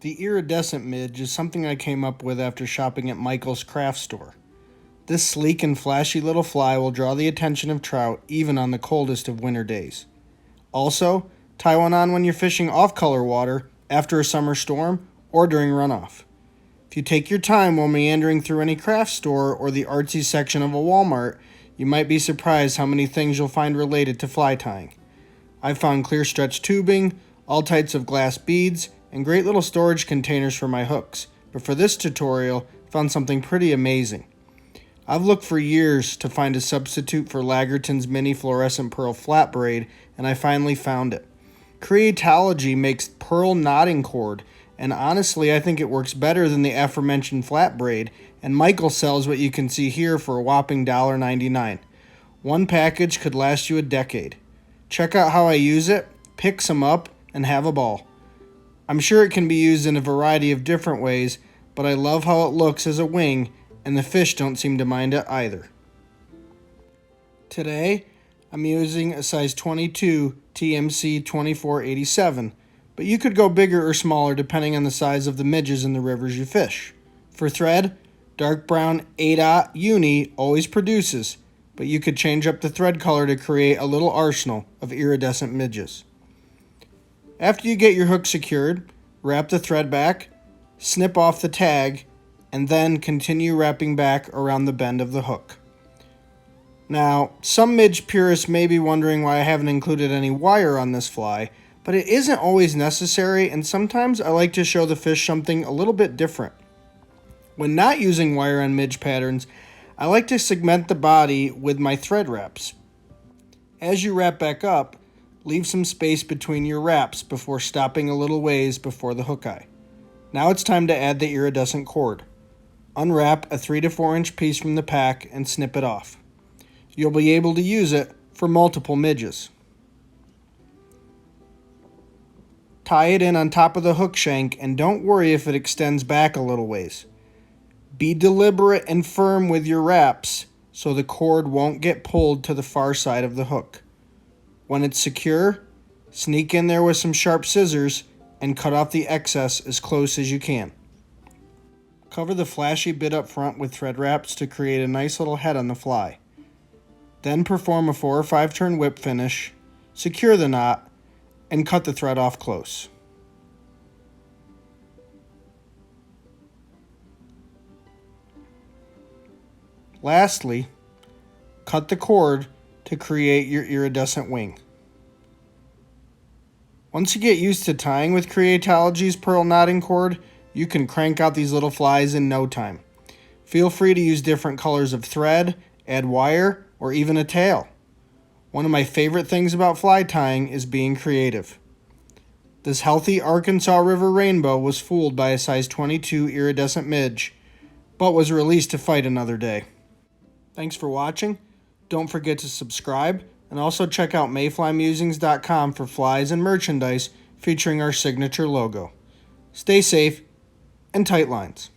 The iridescent midge is something I came up with after shopping at Michael's craft store. This sleek and flashy little fly will draw the attention of trout even on the coldest of winter days. Also, tie one on when you're fishing off-color water after a summer storm or during runoff. If you take your time while meandering through any craft store or the artsy section of a Walmart, you might be surprised how many things you'll find related to fly tying. I've found clear stretch tubing, all types of glass beads, and great little storage containers for my hooks, but for this tutorial, I found something pretty amazing. I've looked for years to find a substitute for Lagerton's mini fluorescent pearl flat braid, and I finally found it. Creatology makes pearl knotting cord, and honestly I think it works better than the aforementioned flat braid, and Michael sells what you can see here for a whopping $1.99. One package could last you a decade. Check out how I use it, pick some up, and have a ball. I'm sure it can be used in a variety of different ways, but I love how it looks as a wing, and the fish don't seem to mind it either. Today, I'm using a size 22 TMC 2487, but you could go bigger or smaller depending on the size of the midges in the rivers you fish. For thread, dark brown 8/0 uni always produces, but you could change up the thread color to create a little arsenal of iridescent midges. After you get your hook secured, wrap the thread back, snip off the tag, and then continue wrapping back around the bend of the hook. Now, some midge purists may be wondering why I haven't included any wire on this fly, but it isn't always necessary, and sometimes I like to show the fish something a little bit different. When not using wire on midge patterns, I like to segment the body with my thread wraps. As you wrap back up, leave some space between your wraps before stopping a little ways before the hook eye. Now it's time to add the iridescent cord. Unwrap a 3 to 4 inch piece from the pack and snip it off. You'll be able to use it for multiple midges. Tie it in on top of the hook shank and don't worry if it extends back a little ways. Be deliberate and firm with your wraps so the cord won't get pulled to the far side of the hook. When it's secure, sneak in there with some sharp scissors and cut off the excess as close as you can. Cover the flashy bit up front with thread wraps to create a nice little head on the fly. Then perform a 4 or 5 turn whip finish, secure the knot, and cut the thread off close. Lastly, cut the cord to create your iridescent wing. Once you get used to tying with Creatology's pearl knotting cord, you can crank out these little flies in no time. Feel free to use different colors of thread, add wire, or even a tail. One of my favorite things about fly tying is being creative. This healthy Arkansas River rainbow was fooled by a size 22 iridescent midge, but was released to fight another day. Thanks for watching. Don't forget to subscribe, and also check out mayflymusings.com for flies and merchandise featuring our signature logo. Stay safe and tight lines.